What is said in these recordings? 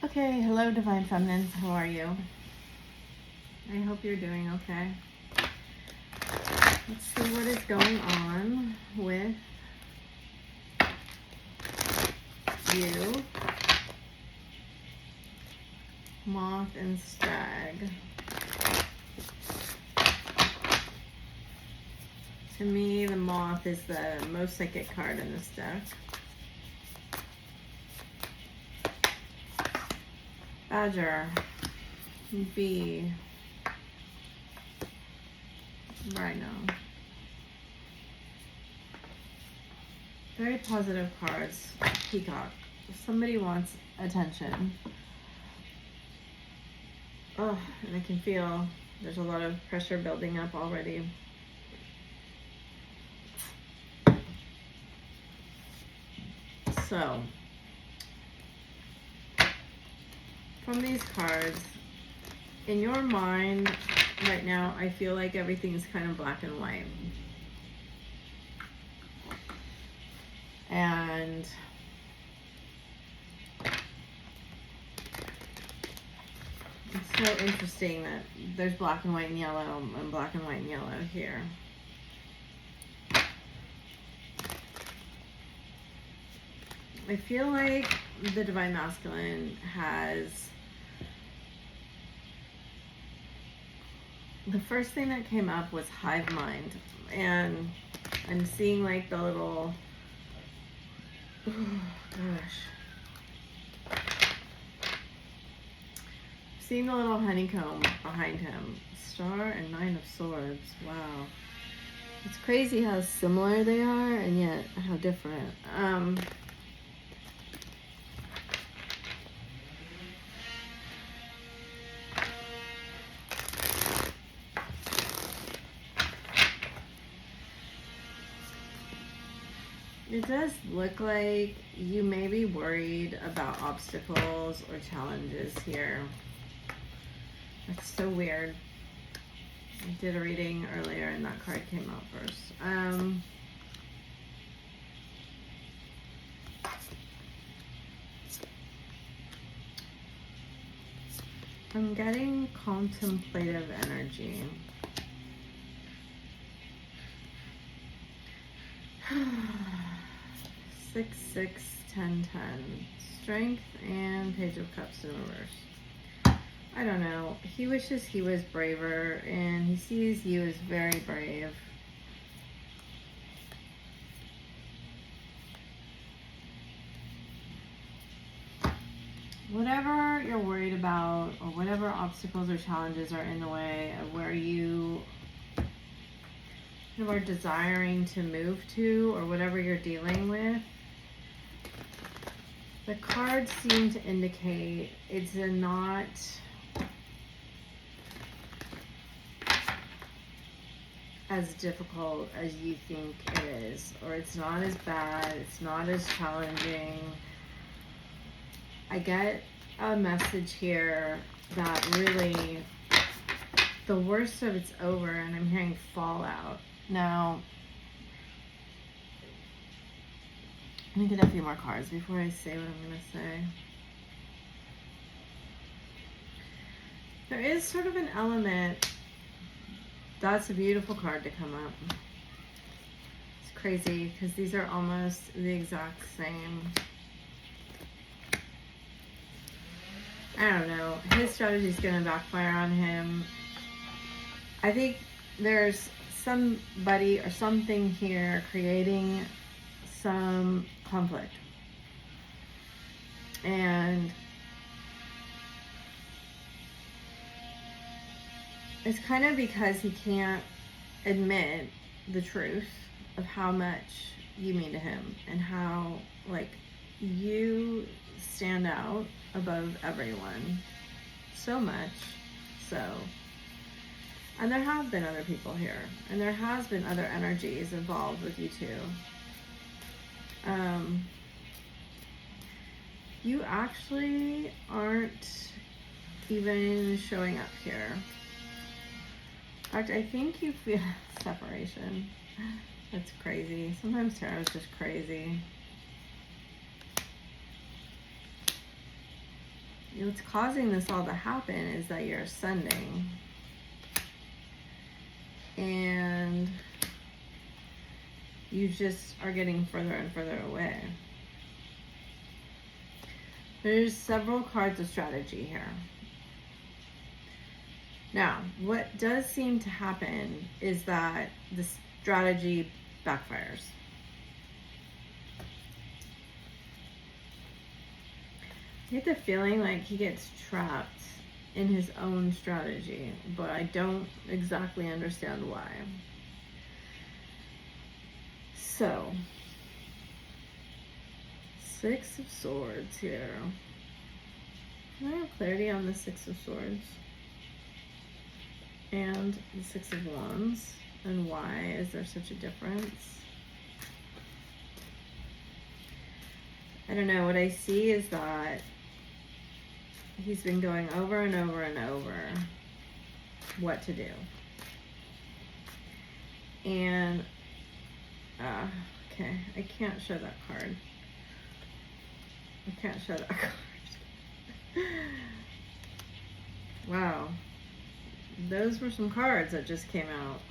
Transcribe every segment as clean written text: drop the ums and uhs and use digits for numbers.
Okay, hello Divine Feminines, how are you? I hope you're doing okay. Let's see what is going on with you, Moth and Stag. To me, the Moth is the most psychic card in this deck. Badger, Bee, Rhino. Very positive cards. Peacock. If somebody wants attention. Oh, and I can feel there's a lot of pressure building up already. So, from these cards, in your mind right now, I feel like everything's kind of black and white. And it's so interesting that there's black and white and yellow and black and white and yellow here. I feel like the Divine Masculine has, the first thing that came up was hive mind, and I'm seeing like the little, oh gosh, seeing the little honeycomb behind him. Star and Nine of Swords. Wow, it's crazy how similar they are and yet how different. It does look like you may be worried about obstacles or challenges here. That's so weird. I did a reading earlier and that card came out first. I'm getting contemplative energy. Six, 6, 10, 10. Strength and Page of Cups in reverse. I don't know. He wishes he was braver, and he sees you as very brave. Whatever you're worried about, or whatever obstacles or challenges are in the way of where you are desiring to move to, or whatever you're dealing with, the cards seem to indicate it's not as difficult as you think it is, or it's not as bad, it's not as challenging. I get a message here that really the worst of it's over, and I'm hearing fallout. Now, let me get a few more cards before I say what I'm going to say. There is sort of an element. That's a beautiful card to come up. It's crazy because these are almost the exact same. I don't know. His strategy is going to backfire on him. I think there's somebody or something here creating some conflict. And it's kind of because he can't admit the truth of how much you mean to him and how, like, you stand out above everyone so much so. And there have been other people here, and there has been other energies involved with you two. You actually aren't even showing up here. In fact, I think you feel separation. That's crazy. Sometimes tarot is just crazy. what's causing this all to happen is that you're ascending. And you just are getting further and further away. There's several cards of strategy here. Now, what does seem to happen is that the strategy backfires. I get the feeling like he gets trapped in his own strategy, but I don't exactly understand why. So, 6 of Swords here. Can I have clarity on the 6 of Swords? And the 6 of Wands? And why is there such a difference? I don't know. What I see is that he's been going over and over and over what to do. And, okay, I can't show that card. I can't show that card. Wow. Those were some cards that just came out.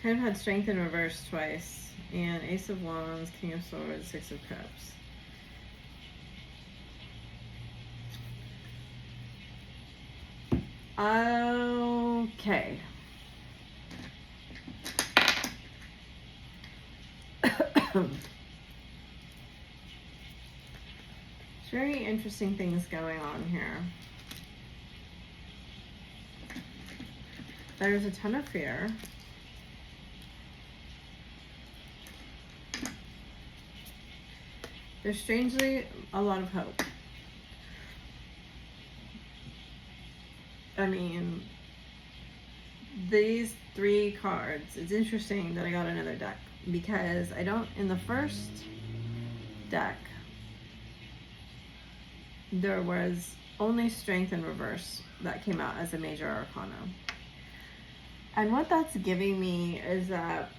Kind of had Strength in reverse twice. And Ace of Wands, King of Swords, 6 of Cups. Okay. There's very interesting things going on here. There's a ton of fear. There's strangely a lot of hope. I mean, these 3 cards, it's interesting that I got another deck because I don't, in the first deck, there was only Strength in reverse that came out as a major arcana. And what that's giving me is that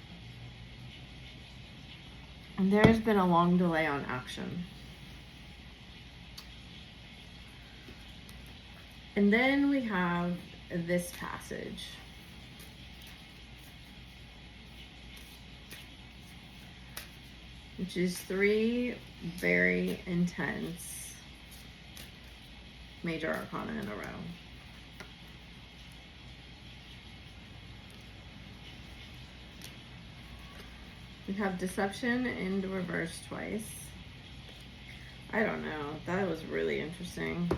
there's been a long delay on action. And then we have this passage. Which is 3 very intense major arcana in a row. We have Deception in reverse twice. I don't know. That was really interesting.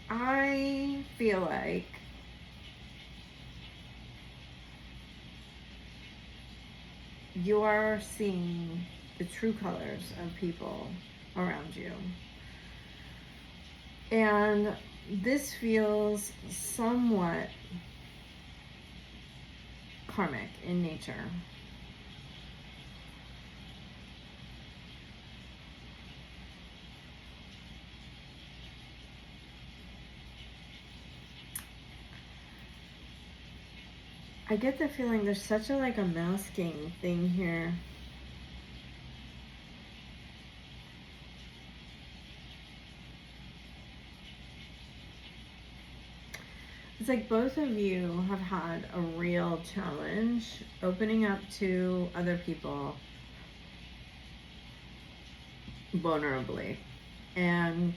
I feel like you are seeing the true colors of people around you. And this feels somewhat karmic in nature. I get the feeling there's such a a masking thing here. It's like both of you have had a real challenge opening up to other people vulnerably. And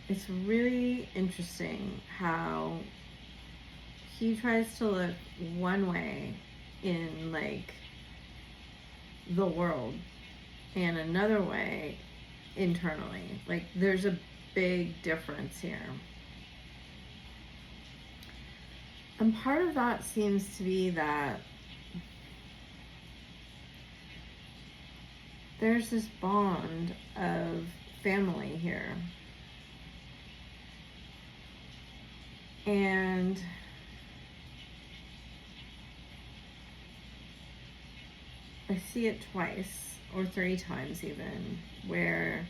it's really interesting how he tries to look one way in the world and another way internally. There's a big difference here. And part of that seems to be that there's this bond of family here. And I see it twice or 3 times even, where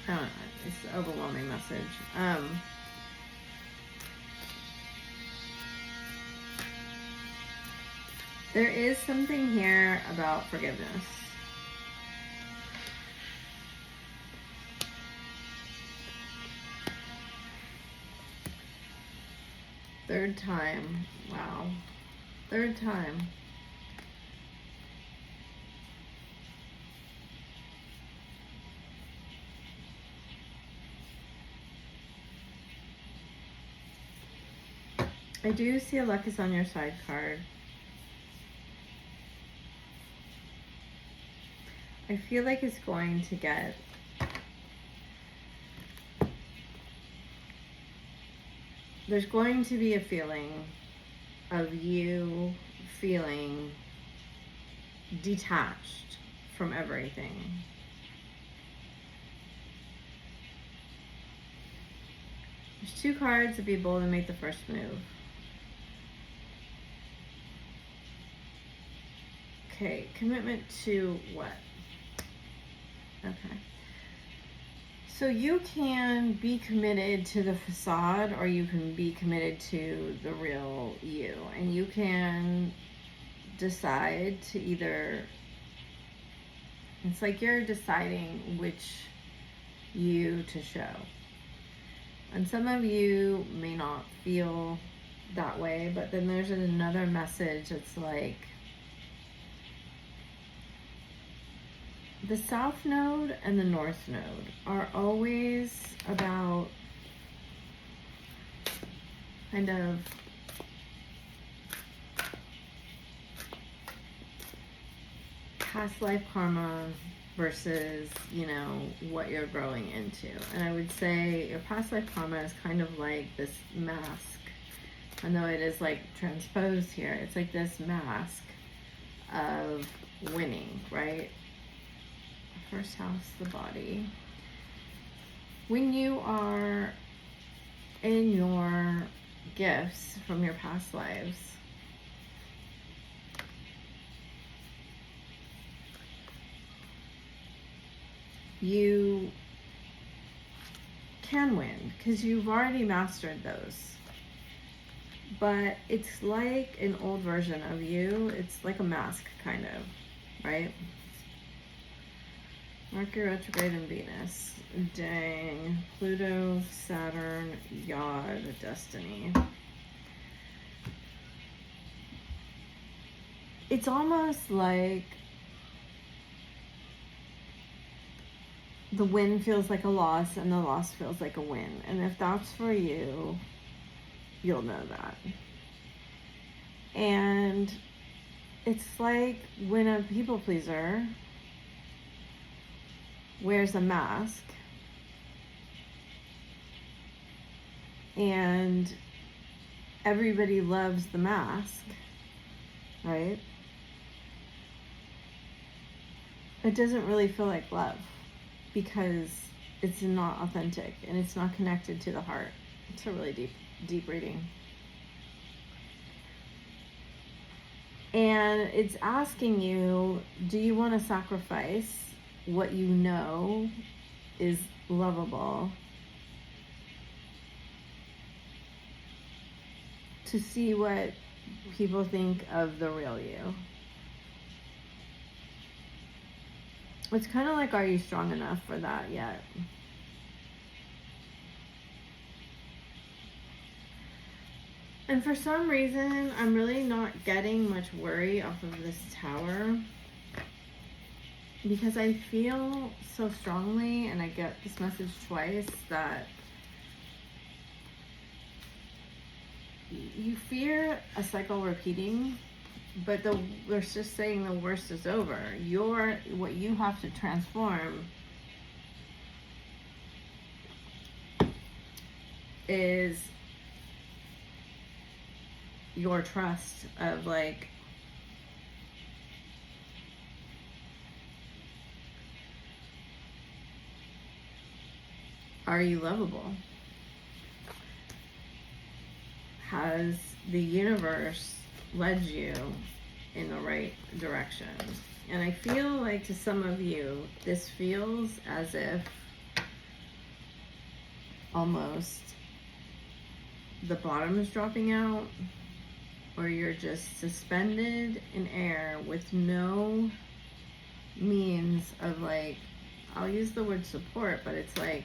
I don't know, it's an overwhelming message. There is something here about forgiveness. Third time. Wow. Third time. I do see a luck is on your side card. I feel like it's going to get there's going to be a feeling of you feeling detached from everything. There's 2 cards to be bold and make the first move. Okay, commitment to what? Okay. So you can be committed to the facade, or you can be committed to the real you. And you can decide to either, it's like you're deciding which you to show. And some of you may not feel that way, but then there's another message that's like, the South Node and the North Node are always about kind of past life karma versus, you know, what you're growing into. And I would say your past life karma is kind of like this mask. I know it is like transposed here. It's like this mask of winning, right? First house, the body. When you are in your gifts from your past lives, you can win because you've already mastered those. But it's like an old version of you. It's like a mask, kind of, right? Mercury retrograde and Venus. Dang. Pluto, Saturn, Yod, Destiny. It's almost like the win feels like a loss and the loss feels like a win. And if that's for you, you'll know that. And it's like when a people pleaser wears a mask and everybody loves the mask, right? It doesn't really feel like love because it's not authentic and it's not connected to the heart. It's a really deep reading. And it's asking you, do you want to sacrifice what you know is lovable to see what people think of the real you? It's kind of like, are you strong enough for that yet? And for some reason, I'm really not getting much worry off of this Tower because I feel so strongly, and I get this message twice, that you fear a cycle repeating, but they're just saying the worst is over. What you have to transform is your trust of like, are you lovable? Has the universe led you in the right direction? And I feel like to some of you, this feels as if almost the bottom is dropping out, or you're just suspended in air with no means of, like, I'll use the word support, but it's like,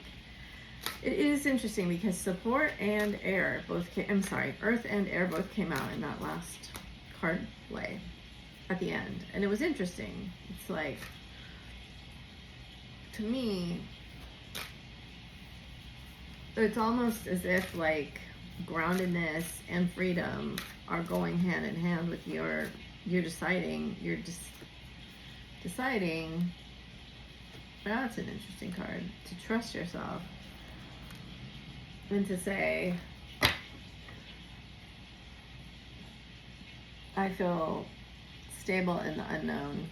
it is interesting because support and air both came, earth and air both came out in that last card play at the end. And it was interesting. It's like, to me, it's almost as if, like, groundedness and freedom are going hand in hand with you're deciding, deciding, that's an interesting card, to trust yourself and to say, I feel stable in the unknown,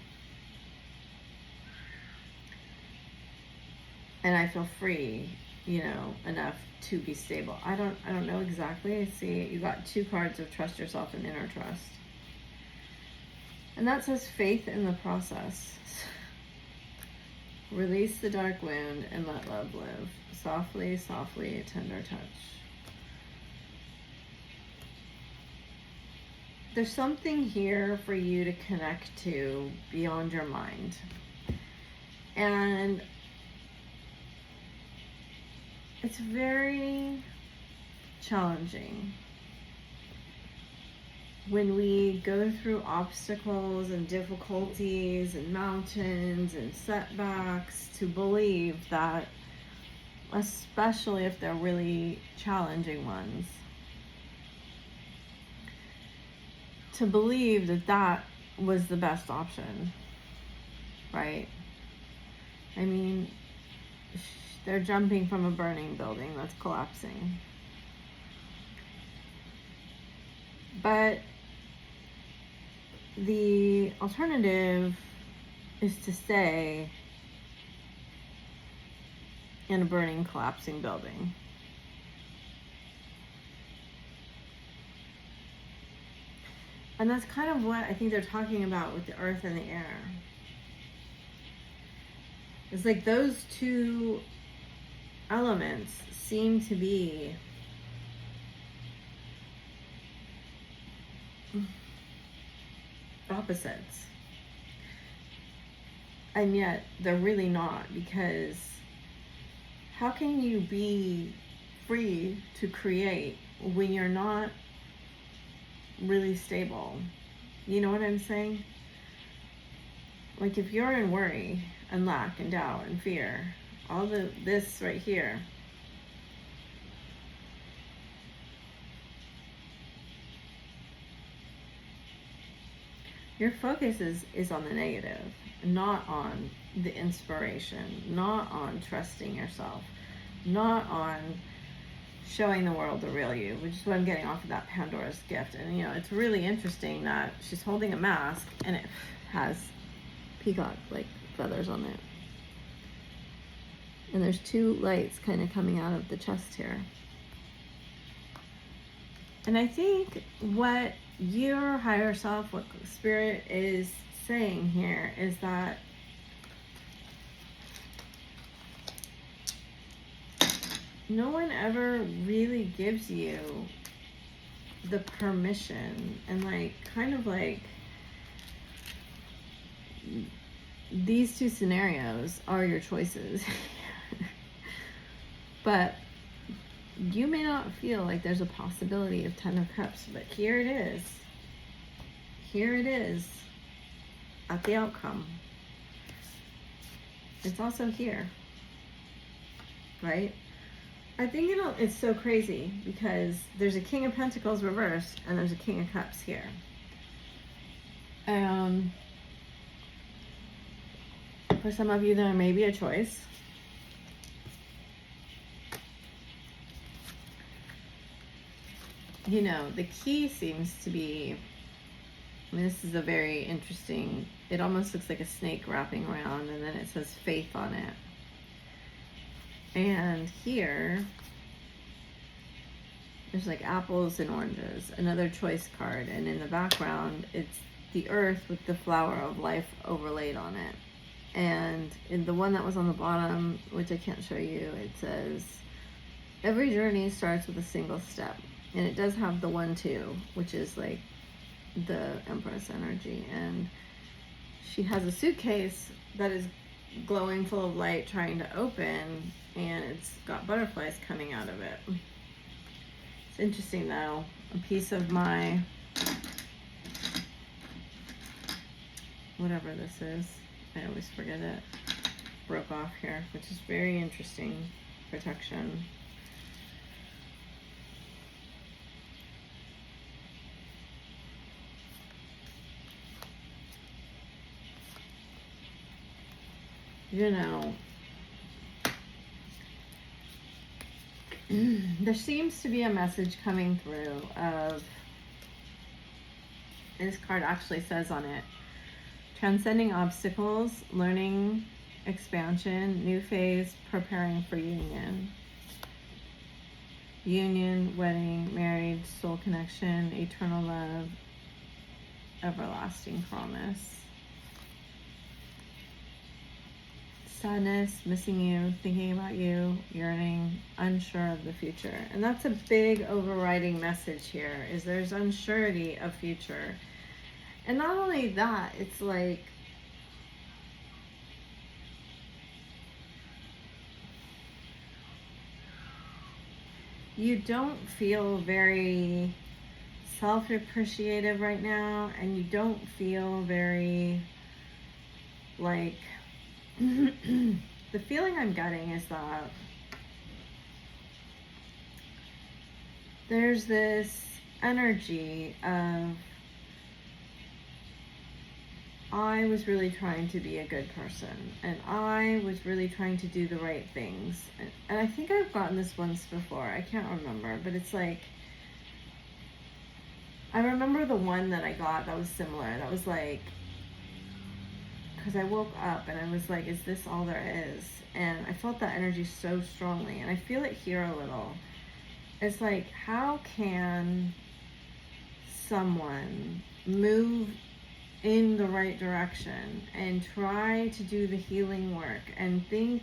and I feel free, enough to be stable. I don't know exactly. See, you got 2 cards of trust yourself and inner trust. And that says faith in the process. Release the dark wound and let love live. Softly, softly, a tender touch. There's something here for you to connect to beyond your mind. And it's very challenging when we go through obstacles and difficulties and mountains and setbacks to believe that, especially if they're really challenging ones, to believe that that was the best option, right? I mean, they're jumping from a burning building that's collapsing. But the alternative is to stay in a burning, collapsing building. And that's kind of what I think they're talking about with the earth and the air. It's like those 2 elements seem to be opposites. And yet they're really not, because how can you be free to create when you're not really stable? You know what I'm saying? Like, if you're in worry and lack and doubt and fear, all this right here, your focus is on the negative, not on the inspiration, not on trusting yourself, not on showing the world the real you, which is what I'm getting off of that Pandora's gift. And it's really interesting that she's holding a mask and it has peacock like feathers on it. And there's 2 lights kind of coming out of the chest here. And I think what your higher self, what spirit is saying here, is that no one ever really gives you the permission, and kind of these 2 scenarios are your choices. But you may not feel like there's a possibility of 10 of Cups, but here it is. Here it is at the outcome. It's also here, right? I think it's so crazy because there's a King of Pentacles reversed and there's a King of Cups here. For some of you, there may be a choice. The key seems to be, this is a very interesting, it almost looks like a snake wrapping around, and then it says faith on it. And here, there's like apples and oranges, another choice card. And in the background, it's the earth with the flower of life overlaid on it. And in the one that was on the bottom, which I can't show you, it says every journey starts with a single step. And it does have the 1-2, which is like the Empress energy. And she has a suitcase that is glowing full of light trying to open, and it's got butterflies coming out of it. It's interesting though. A piece of my, whatever this is, I always forget it, broke off here, which is very interesting. Protection. You know, there seems to be a message coming through of, this card actually says on it, transcending obstacles, learning, expansion, new phase, preparing for union. Union, wedding, married, soul connection, eternal love, everlasting promise. Sadness, missing you, thinking about you, yearning, unsure of the future. And that's a big overriding message here, is there's unsurety of future. And not only that, it's like, you don't feel very self-appreciative right now, and you don't feel very like, the feeling I'm getting is that there's this energy of, I was really trying to be a good person, and I was really trying to do the right things. And I think I've gotten this once before, I can't remember, but it's like, I remember the one that I got that was similar. That was like, because I woke up and I was like, is this all there is? And I felt that energy so strongly, and I feel it here a little. It's like, how can someone move in the right direction and try to do the healing work and think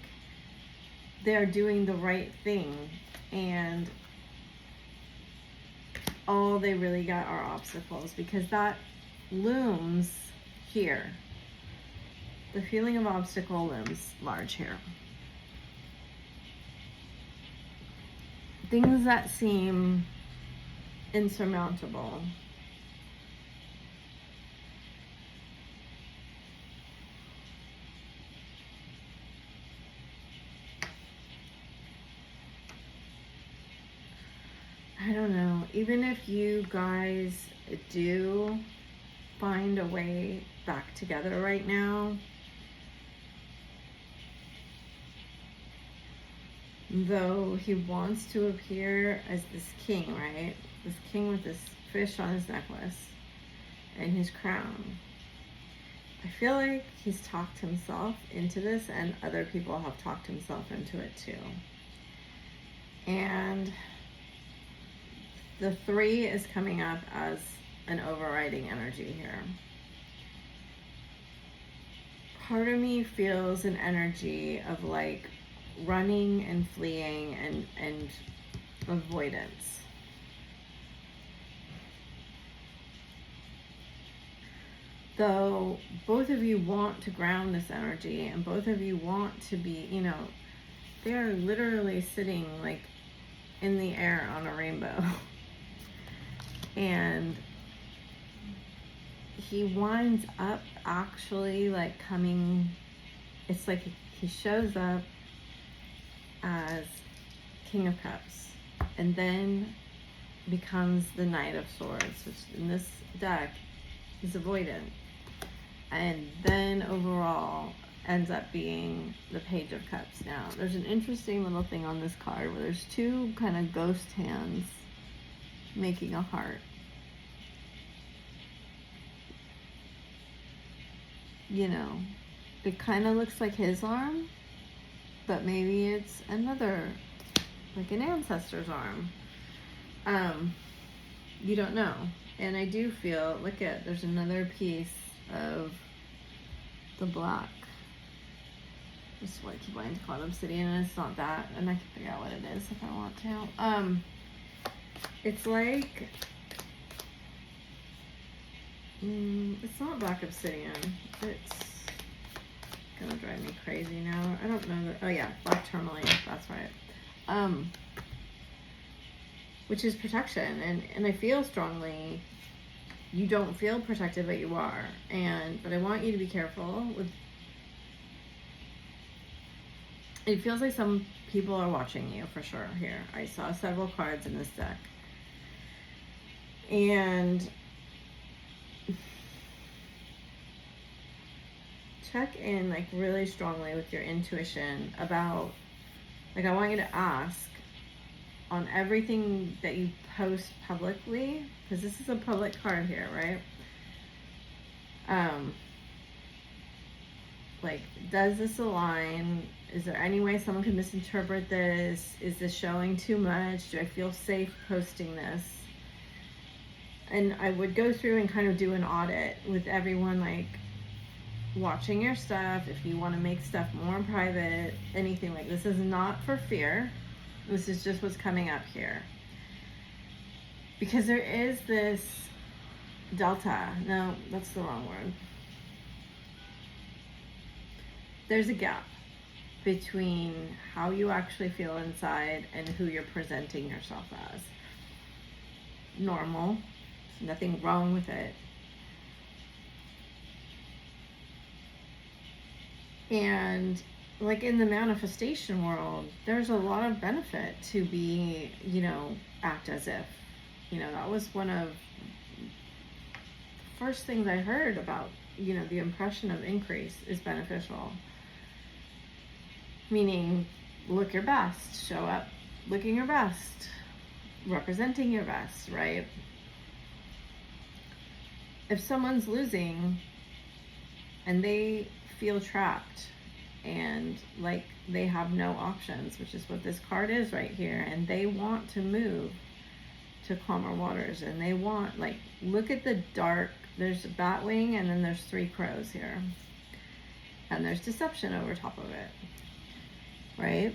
they're doing the right thing, and all they really got are obstacles? Because that looms here. The feeling of obstacle looms large here. Things that seem insurmountable. I don't know. Even if you guys do find a way back together right now, though he wants to appear as this king, right? This king with this fish on his necklace and his crown. I feel like he's talked himself into this, and other people have talked himself into it too. And the 3 is coming up as an overriding energy here. Part of me feels an energy of like running and fleeing and avoidance. Though both of you want to ground this energy, and both of you want to be, you know, they're literally sitting like in the air on a rainbow. And he winds up actually like coming, it's like he shows up as King of Cups, and then becomes the Knight of Swords, which in this deck is avoidant, and then overall ends up being the Page of Cups. Now, there's an interesting little thing on this card where there's 2 kind of ghost hands making a heart. You know, it kind of looks like his arm, but maybe it's another, like an ancestor's arm. You don't know. And I do feel, look at, there's another piece of the black. Just what I keep wanting to call it obsidian, and it's not that, and I can figure out what it is if I want to. It's like, it's not black obsidian. It's gonna drive me crazy now. I don't know that. Oh yeah, black tourmaline. That's right. Which is protection, and I feel strongly. You don't feel protected, but you are. But I want you to be careful with. It feels like some people are watching you for sure here. I saw several cards in this deck. And check in like really strongly with your intuition about, like, I want you to ask on everything that you post publicly, because this is a public card here, right? Like, does this align? Is there any way someone could misinterpret this? Is this showing too much? Do I feel safe posting this? And I would go through and kind of do an audit with everyone, like, watching your stuff. If you want to make stuff more private, anything like this is not for fear. This is just what's coming up here. Because there is this delta. No, that's the wrong word. There's a gap between how you actually feel inside and who you're presenting yourself as. Normal. There's nothing wrong with it. And like in the manifestation world, there's a lot of benefit to be, act as if. That was one of the first things I heard about, the impression of increase is beneficial. Meaning, look your best, show up looking your best, representing your best, right? If someone's losing and they feel trapped and like they have no options, which is what this card is right here, and they want to move to calmer waters, and they want, like, look at the dark, there's a bat wing and then there's 3 crows here, and there's deception over top of it, right?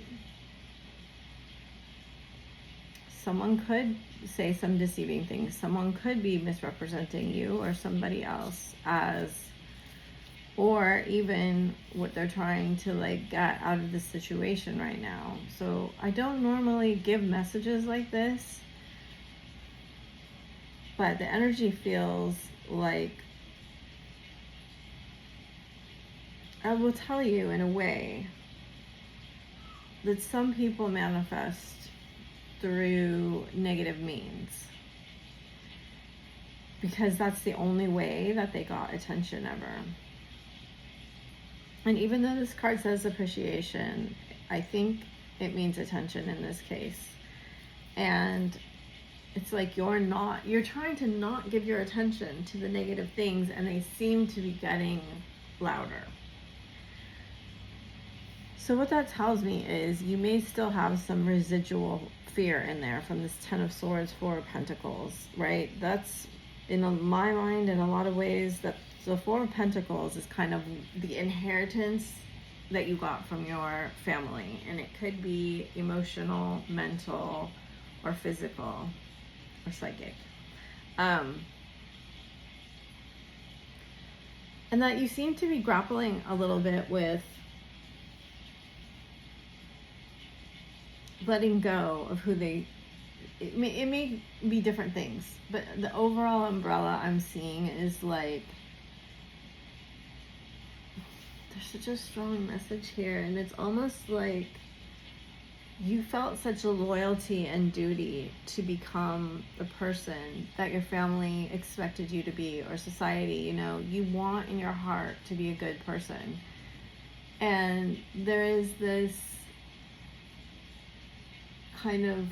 Someone could say some deceiving things. Someone could be misrepresenting you or somebody else as, or even what they're trying to like get out of this situation right now. So I don't normally give messages like this, but the energy feels like I will tell you in a way that some people manifest through negative means, because that's the only way that they got attention ever. And even though this card says appreciation, I think it means attention in this case. And it's like you're trying to not give your attention to the negative things, and they seem to be getting louder. So what that tells me is you may still have some residual fear in there from this 10 of Swords, 4 of Pentacles, right? That's, in my mind, in a lot of ways, that the 4 of Pentacles is kind of the inheritance that you got from your family. And it could be emotional, mental, or physical, or psychic. And that you seem to be grappling a little bit with letting go of who it may be different things, but the overall umbrella I'm seeing is like, there's such a strong message here, and it's almost like you felt such a loyalty and duty to become the person that your family expected you to be, or society, you want in your heart to be a good person. And there is this kind of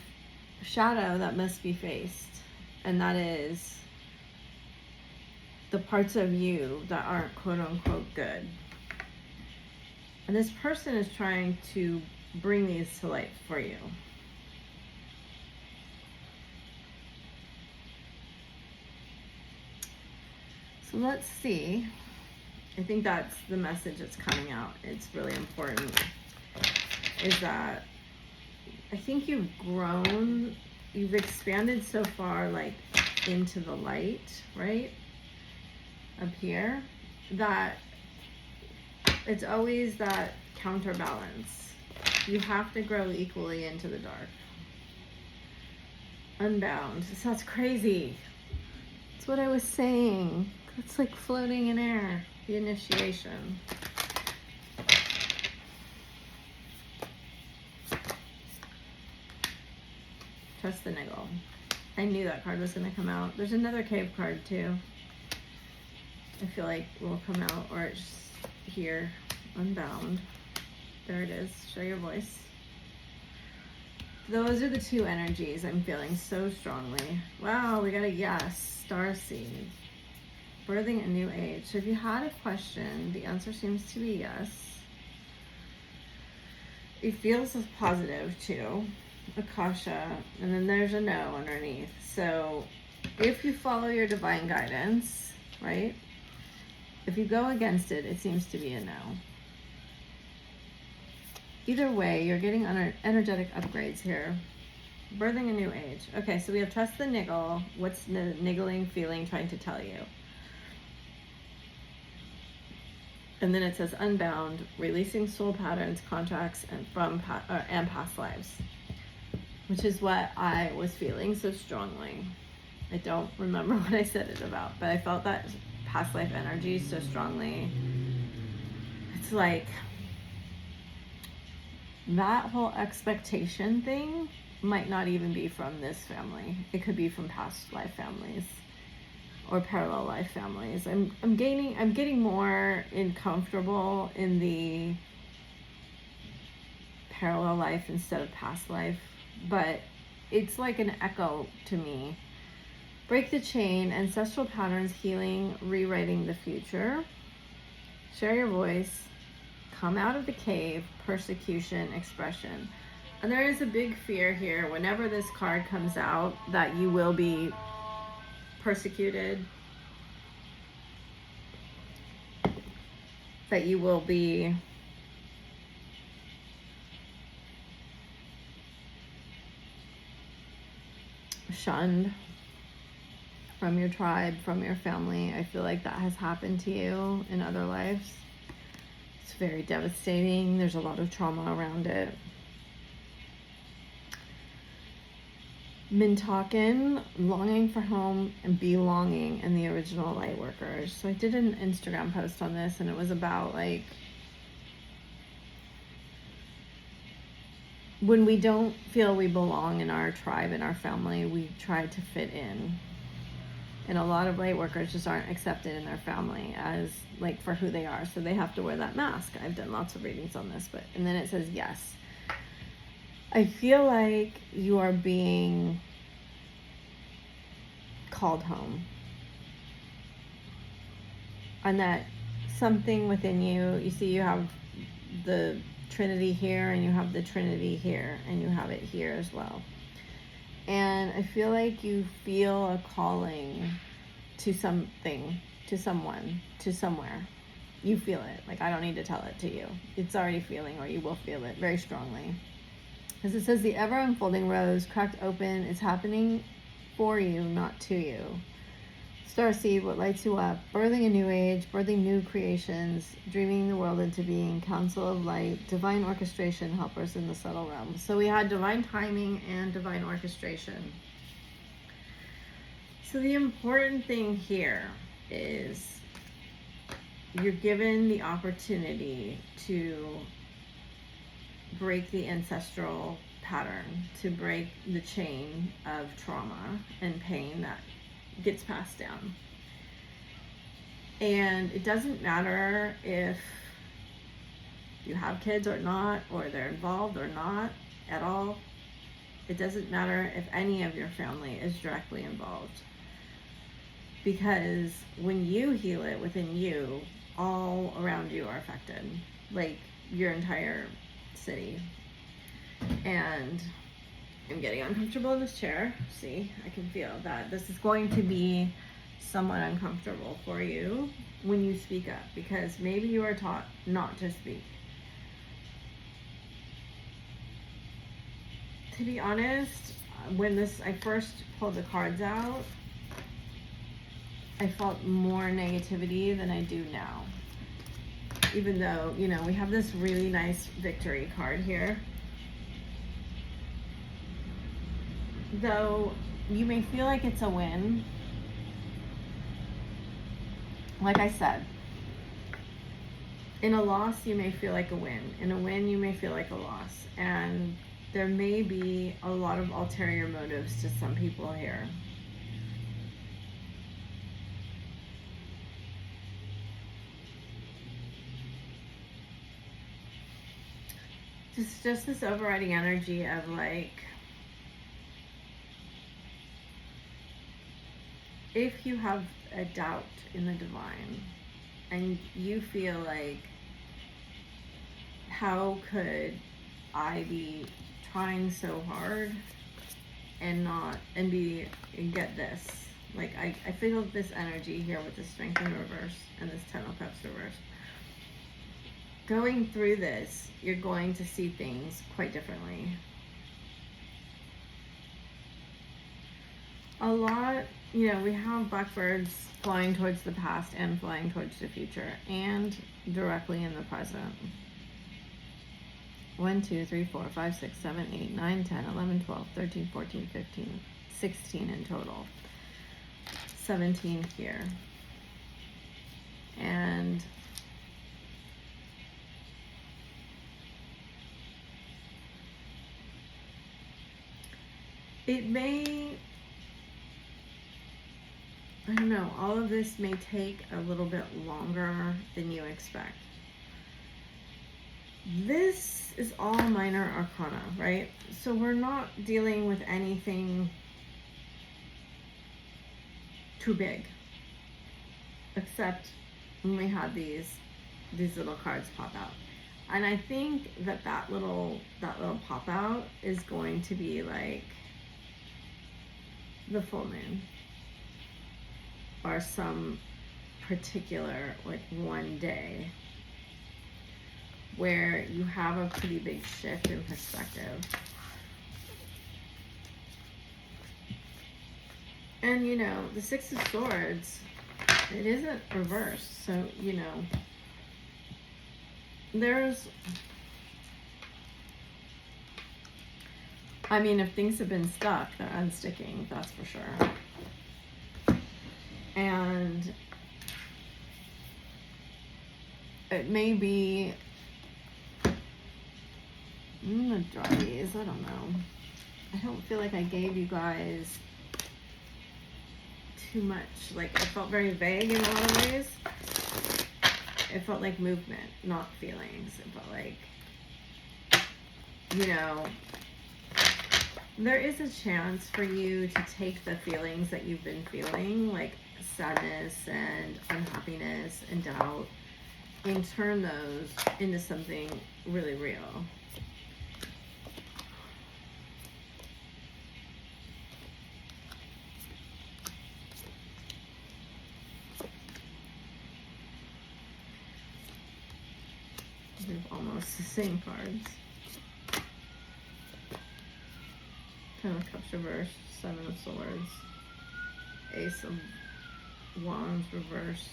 shadow that must be faced, and that is the parts of you that aren't quote unquote good. And this person is trying to bring these to light for you. So let's see I think that's the message that's coming out. It's really important, is that I think you've grown, you've expanded so far, like, into the light, right? Up here, that it's always that counterbalance. You have to grow equally into the dark. Unbound. That's crazy. That's what I was saying. It's like floating in air. The initiation. Trust the niggle. I knew that card was going to come out. There's another cave card too. I feel like will come out, or it's here. Unbound. There it is. Show your voice. Those are the two energies I'm feeling so strongly. Wow, we got a yes. Starseed. Birthing a new age. So if you had a question, the answer seems to be yes. It feels positive too. Akasha. And then there's a no underneath. So if you follow your divine guidance, right? If you go against it, it seems to be a no. Either way, you're getting energetic upgrades here. Birthing a new age. Okay, so we have trust the niggle. What's the niggling feeling trying to tell you? And then it says unbound, releasing soul patterns, contracts, and and past lives, which is what I was feeling so strongly. I don't remember what I said it about, but I felt that past life energy so strongly. It's like that whole expectation thing might not even be from this family. It could be from past life families or parallel life families. I'm getting more comfortable in the parallel life instead of past life, but it's like an echo to me. Break the chain, ancestral patterns, healing, rewriting the future. Share your voice. Come out of the cave, persecution, expression. And there is a big fear here whenever this card comes out that you will be persecuted, that you will be shunned from your tribe, from your family. I feel like that has happened to you in other lives. It's very devastating. There's a lot of trauma around it. Mintalkin, longing for home and belonging in the original light workers. So I did an Instagram post on this, and it was about like when we don't feel we belong in our tribe, in our family, we try to fit in. And a lot of light workers just aren't accepted in their family as like for who they are. So they have to wear that mask. I've done lots of readings on this, and then it says yes. I feel like you are being called home. And that something within you, you see you have the Trinity here and you have the Trinity here and you have it here as well. And I feel like you feel a calling to something, to someone, to somewhere. You feel it. Like, I don't need to tell it to you. It's already feeling, or you will feel it very strongly. As it says, the ever-unfolding rose cracked open is happening for you, not to you. Starseed, what lights you up? Birthing a new age, birthing new creations, dreaming the world into being, council of light, divine orchestration, helpers in the subtle realm. So we had divine timing and divine orchestration. So the important thing here is you're given the opportunity to break the ancestral pattern, to break the chain of trauma and pain that gets passed down. And it doesn't matter if you have kids or not, or they're involved or not at all. It doesn't matter if any of your family is directly involved. Because when you heal it within you, all around you are affected. Like your entire city. And I'm getting uncomfortable in this chair. See, I can feel that this is going to be somewhat uncomfortable for you when you speak up, because maybe you are taught not to speak. To be honest, when I first pulled the cards out, I felt more negativity than I do now. Even though, you know, we have this really nice victory card here. Though you may feel like it's a win, like I said, in a loss you may feel like a win. In a win you may feel like a loss. And there may be a lot of ulterior motives to some people here. Just this overriding energy of like, if you have a doubt in the divine and you feel like, how could I be trying so hard and get this? Like, I feel this energy here with the Strength in reverse and this Ten of Cups reverse. Going through this, you're going to see things quite differently. A lot, you know, we have blackbirds flying towards the past and flying towards the future and directly in the present. 1, 2, 3, 4, 5, 6, 7, 8, 9, 10, 11, 12, 13, 14, 15, 16 in total. 17 here. And it may, I don't know, all of this may take a little bit longer than you expect. This is all minor arcana, right? So we're not dealing with anything too big, except when we had these little cards pop out. And I think that little pop out is going to be like the full moon or some particular like one day where you have a pretty big shift in perspective. And you know, the Six of Swords, it isn't reversed, so you know, I mean, if things have been stuck, they're unsticking, that's for sure. And it may be, I'm gonna draw these, I don't know. I don't feel like I gave you guys too much. Like, it felt very vague in a lot of ways. It felt like movement, not feelings. It felt like, you know, there is a chance for you to take the feelings that you've been feeling, like sadness and unhappiness and doubt, and turn those into something really real. They're almost the same cards. Ten of Cups reversed, Seven of Swords, Ace of Wands reversed,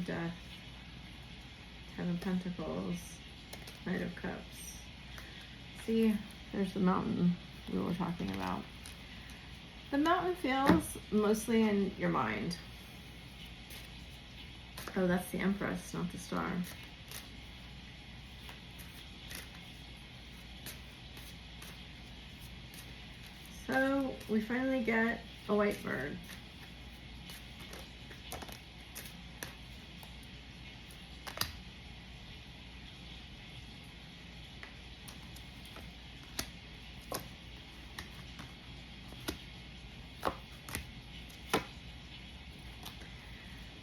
Death, Ten of Pentacles, Knight of Cups. See, there's the mountain we were talking about. The mountain feels mostly in your mind. Oh, that's the Empress, not the Star. So we finally get a white bird.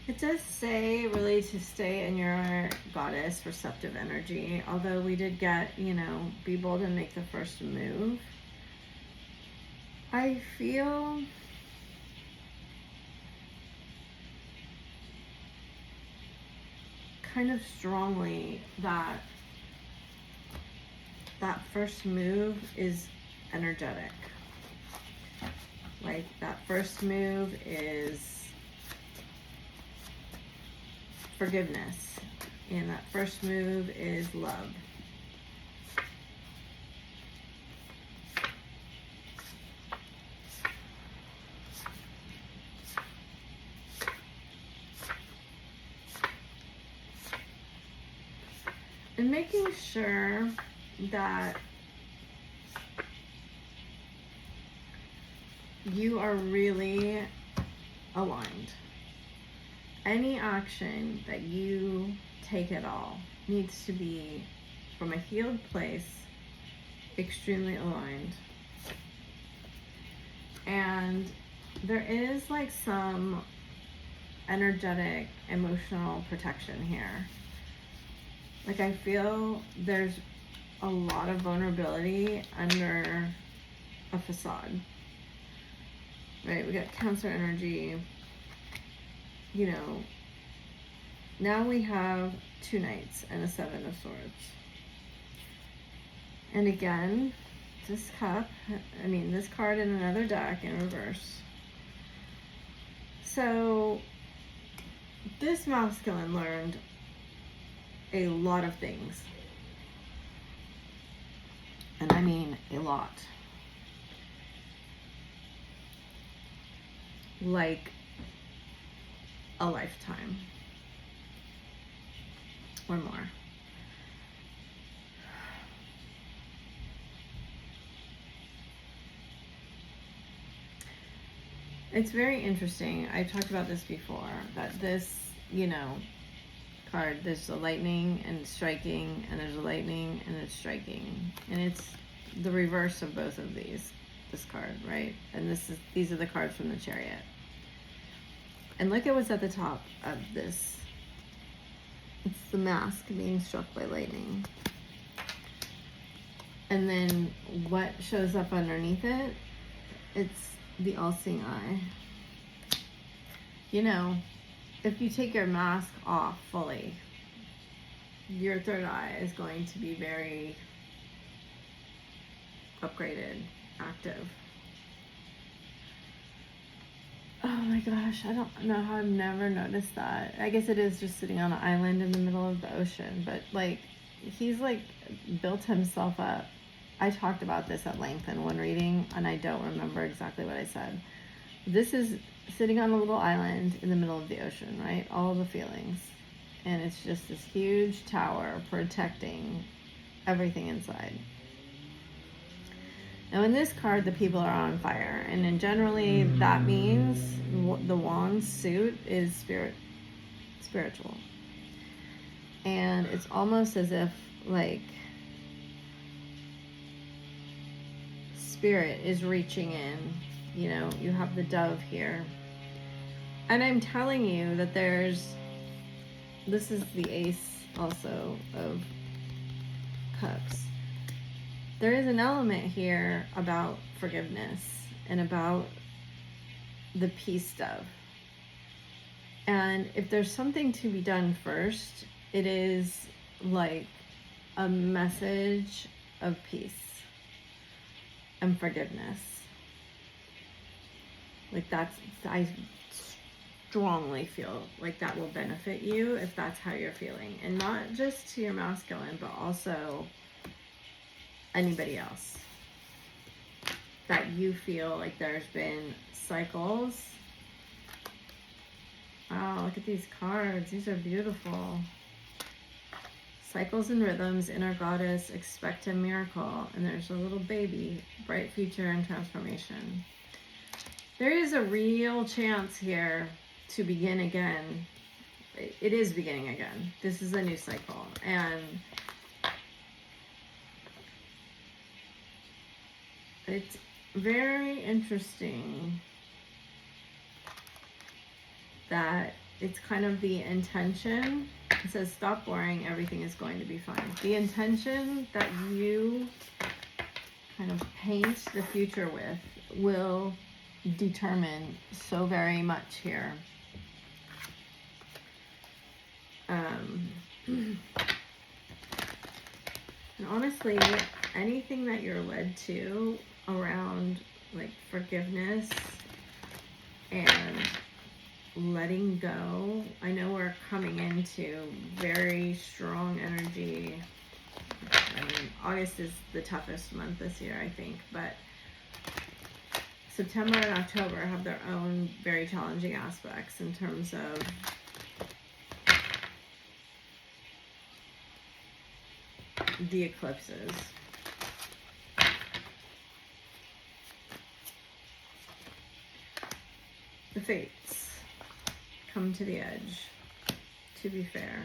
It does say really to stay in your goddess receptive energy, although we did get, you know, be bold and make the first move. I feel kind of strongly that that first move is energetic. Like, that first move is forgiveness, and that first move is love. And making sure that you are really aligned. Any action that you take at all needs to be from a healed place, extremely aligned. And there is like some energetic, emotional protection here. Like, I feel there's a lot of vulnerability under a facade. Right, we got Cancer energy. You know, now we have 2 knights and a 7 of swords. And again, this this card in another deck in reverse. So this masculine learned a lot of things. And I mean a lot. Like a lifetime or more. It's very interesting. I've talked about this before, that this, card, there's a lightning and striking, and there's a lightning and it's striking. And it's the reverse of both of these, this card, right? And these are the cards from the Chariot. And look at what's at the top of this. It's the mask being struck by lightning. And then what shows up underneath it? It's the all-seeing eye. If you take your mask off fully, your third eye is going to be very upgraded, active. Oh my gosh, I don't know how I've never noticed that. I guess it is just sitting on an island in the middle of the ocean, but he's built himself up. I talked about this at length in one reading, and I don't remember exactly what I said. This is sitting on a little island in the middle of the ocean, right? All the feelings. And it's just this huge tower protecting everything inside. Now in this card, the people are on fire. And then generally that means the wand suit is spiritual. And it's almost as if spirit is reaching in. You have the dove here. And I'm telling you that this is the ace also of cups. There is an element here about forgiveness and about the peace dove. And if there's something to be done first, it is a message of peace and forgiveness. I strongly feel like that will benefit you if that's how you're feeling. And not just to your masculine, but also anybody else. That you feel like there's been cycles. Wow, look at these cards. These are beautiful. Cycles and rhythms, inner goddess, expect a miracle. And there's a little baby, bright future and transformation. There is a real chance here to begin again. It is beginning again. This is a new cycle. And it's very interesting that it's kind of the intention. It says, stop worrying, everything is going to be fine. The intention that you kind of paint the future with will determine so very much here. And honestly, anything that you're led to around like forgiveness and letting go, I know we're coming into very strong energy. I mean, August is the toughest month this year, I think, but September and October have their own very challenging aspects in terms of the eclipses. The fates come to the edge, to be fair.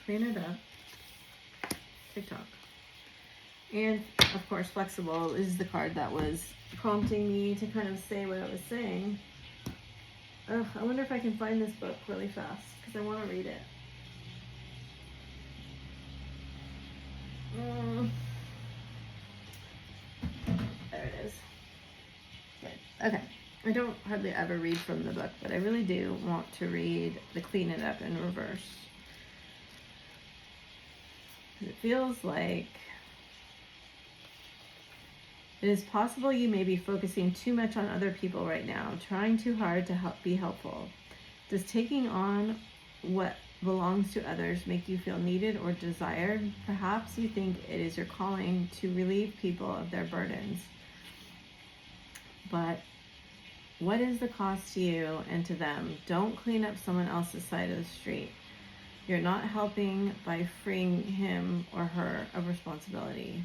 Clean it up. TikTok. And, of course, flexible is the card that was prompting me to kind of say what I was saying. Ugh, I wonder if I can find this book really fast, because I want to read it. There it is. Good. Okay. I don't hardly ever read from the book, but I really do want to read the Clean It Up in reverse. It feels like it is possible you may be focusing too much on other people right now, trying too hard to be helpful. Does taking on what belongs to others make you feel needed or desired? Perhaps you think it is your calling to relieve people of their burdens. But what is the cost to you and to them? Don't clean up someone else's side of the street. You're not helping by freeing him or her of responsibility.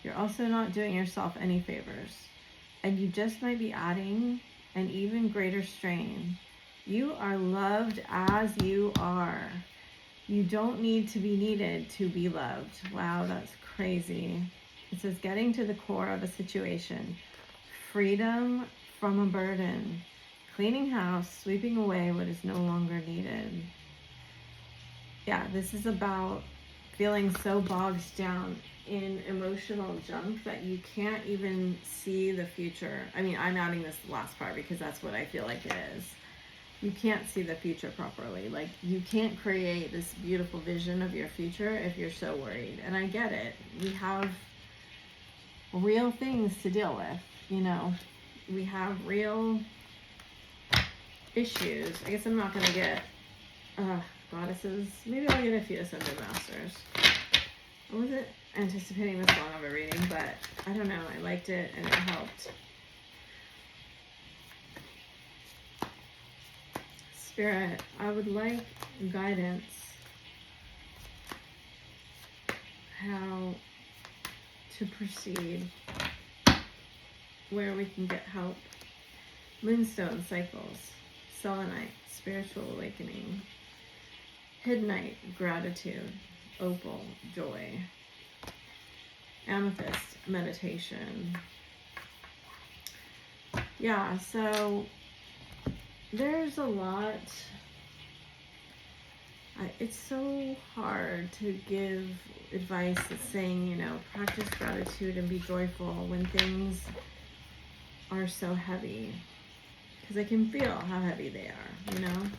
You're also not doing yourself any favors. And you just might be adding an even greater strain. You are loved as you are. You don't need to be needed to be loved. Wow, that's crazy. It says getting to the core of a situation. Freedom from a burden. Cleaning house, sweeping away what is no longer needed. Yeah, this is about feeling so bogged down in emotional junk that you can't even see the future. I mean, I'm adding this last part because that's what I feel like it is. You can't see the future properly. Like, you can't create this beautiful vision of your future if you're so worried. And I get it. We have real things to deal with, you know. We have real issues. I guess I'm not going to get goddesses. Maybe I'll get a few Ascended Masters. I wasn't anticipating this long of a reading, but I don't know. I liked it and it helped. Spirit, I would like guidance how to proceed, where we can get help. Moonstone cycles, selenite, spiritual awakening, Hiddenite, gratitude, opal, joy, amethyst, meditation. Yeah, so there's a lot. It's so hard to give advice that's saying, you know, practice gratitude and be joyful when things are so heavy. Because I can feel how heavy they are, you know?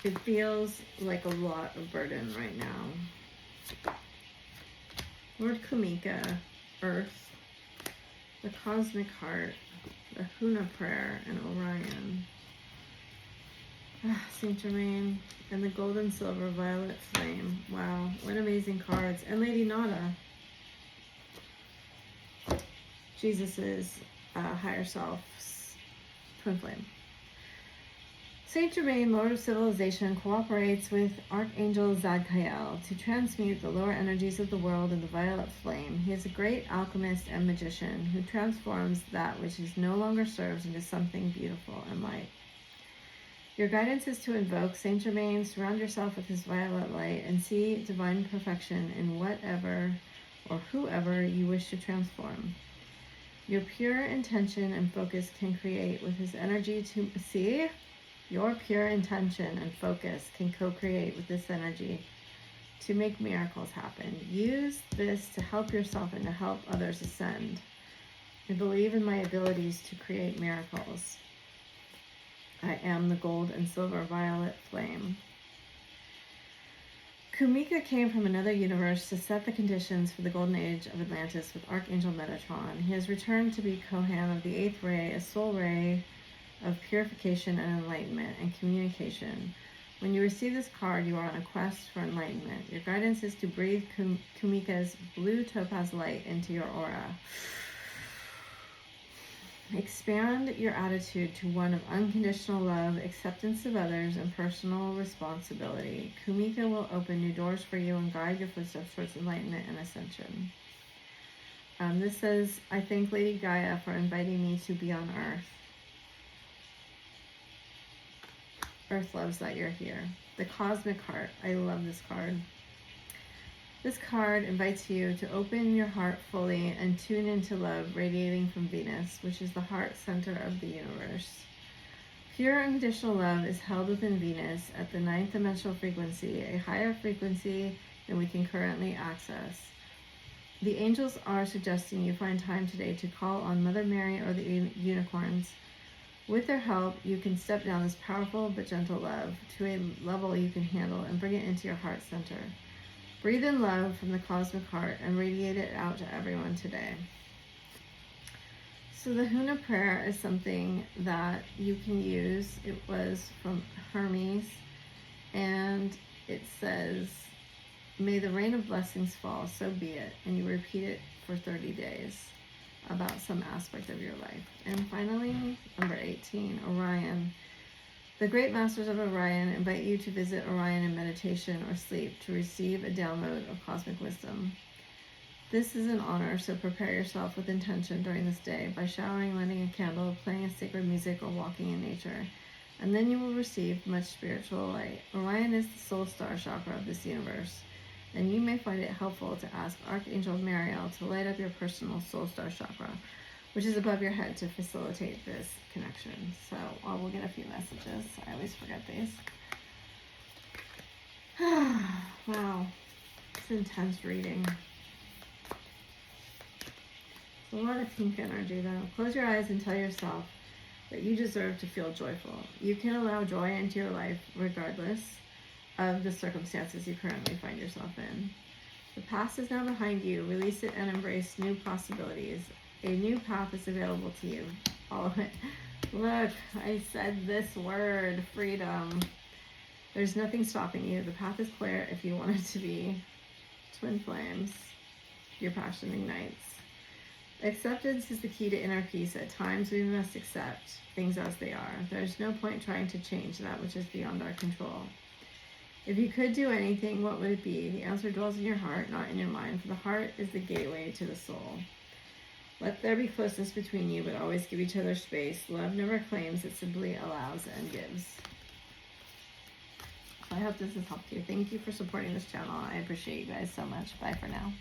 It feels like a lot of burden right now. Lord Kumika, Earth, the Cosmic Heart, the Huna Prayer, and Orion. Saint Germain, and the Gold and Silver Violet Flame. Wow, what amazing cards. And Lady Nada. Jesus's higher self's twin flame. Saint Germain, Lord of Civilization, cooperates with Archangel Zadkiel to transmute the lower energies of the world in the violet flame. He is a great alchemist and magician who transforms that which is no longer serves into something beautiful and light. Your guidance is to invoke Saint Germain, surround yourself with his violet light, and see divine perfection in whatever or whoever you wish to transform. Your pure intention and focus can create with his energy to see. Your pure intention and focus can co-create with this energy to make miracles happen. Use this to help yourself and to help others ascend. I believe in my abilities to create miracles. I am the gold and silver violet flame. Kumika came from another universe to set the conditions for the golden age of Atlantis with Archangel Metatron. He has returned to be Kohan of the 8th ray, a soul ray of purification and enlightenment and communication. When you receive this card, you are on a quest for enlightenment. Your guidance is to breathe Kumika's blue topaz light into your aura. Expand your attitude to one of unconditional love, acceptance of others, and personal responsibility. Kumika will open new doors for you and guide your footsteps towards enlightenment and ascension. This says, I thank Lady Gaia for inviting me to be on Earth. Earth loves that you're here. The Cosmic Heart. I love this card. This card invites you to open your heart fully and tune into love radiating from Venus, which is the heart center of the universe. Pure unconditional love is held within Venus at the 9th dimensional frequency, a higher frequency than we can currently access. The angels are suggesting you find time today to call on Mother Mary or the unicorns. With their help, you can step down this powerful but gentle love to a level you can handle and bring it into your heart center. Breathe in love from the cosmic heart and radiate it out to everyone today. So the Huna prayer is something that you can use. It was from Hermes, and it says, may the rain of blessings fall, so be it. And you repeat it for 30 days about some aspect of your life. And finally, number 18, Orion. The great masters of Orion invite you to visit Orion in meditation or sleep to receive a download of cosmic wisdom. This is an honor, so prepare yourself with intention during this day by showering, lighting a candle, playing a sacred music, or walking in nature. And then you will receive much spiritual light. Orion is the soul star chakra of this universe, and you may find it helpful to ask Archangel Mariel to light up your personal soul star chakra, which is above your head, to facilitate this connection. So we'll get a few messages. I always forget these. Wow, it's intense reading. A lot of pink energy though. Close your eyes and tell yourself that you deserve to feel joyful. You can allow joy into your life regardless of the circumstances you currently find yourself in. The past is now behind you. Release it and embrace new possibilities. A new path is available to you. Follow it. Look, I said this word, freedom. There's nothing stopping you. The path is clear if you want it to be. Twin flames. Your passion ignites. Acceptance is the key to inner peace. At times we must accept things as they are. There's no point trying to change that which is beyond our control. If you could do anything, what would it be? The answer dwells in your heart, not in your mind, for the heart is the gateway to the soul. Let there be closeness between you, but always give each other space. Love never claims, it simply allows and gives. So I hope this has helped you. Thank you for supporting this channel. I appreciate you guys so much. Bye for now.